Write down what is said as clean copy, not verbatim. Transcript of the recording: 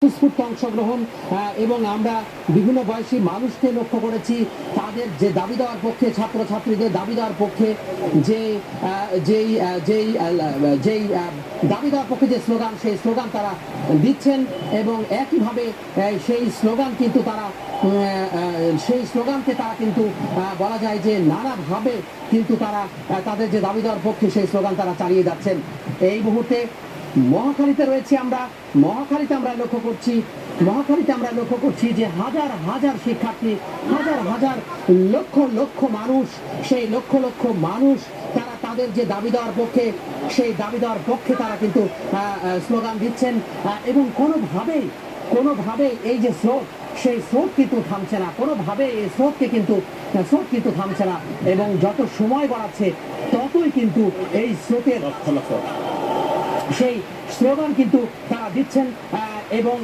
স্বতঃস্ফূর্ত অংশগ্রহণ এবং আমরা বিভিন্ন বয়সী মানুষকে লক্ষ্য করেছি তাদের যে দাবি দেওয়ার পক্ষে, ছাত্রছাত্রীদের দাবি দেওয়ার পক্ষে যে যেই যেই যেই দাবি দেওয়ার পক্ষে যে স্লোগান, সেই স্লোগান তারা দিচ্ছেন এবং একইভাবে সেই স্লোগান কিন্তু তারা সেই স্লোগানকে তারা কিন্তু বলা যায় যে নানাভাবে কিন্তু তারা তাদের যে দাবি দেওয়ার পক্ষে সেই স্লোগান তারা চালিয়ে যাচ্ছেন। এই মুহূর্তে মহাখালীতে রয়েছে, আমরা মহাখালীতে আমরা লক্ষ্য করছি যে হাজার হাজার শিক্ষার্থী, হাজার হাজার লক্ষ লক্ষ মানুষ, সেই লক্ষ লক্ষ মানুষ তারা তাদের যে দাবি দেওয়ার পক্ষে, সেই দাবি দেওয়ার পক্ষে তারা কিন্তু স্লোগান দিচ্ছেন এবং কোনোভাবেই এই যে স্রোত, সেই স্রোত কিন্তু থামছে না, কোনোভাবে এই স্রোত কিন্তু থামছে না এবং যত সময় বাড়াচ্ছে ততই কিন্তু এই স্রোতের সেই স্লোগান কিন্তু তারা দিচ্ছেন এবং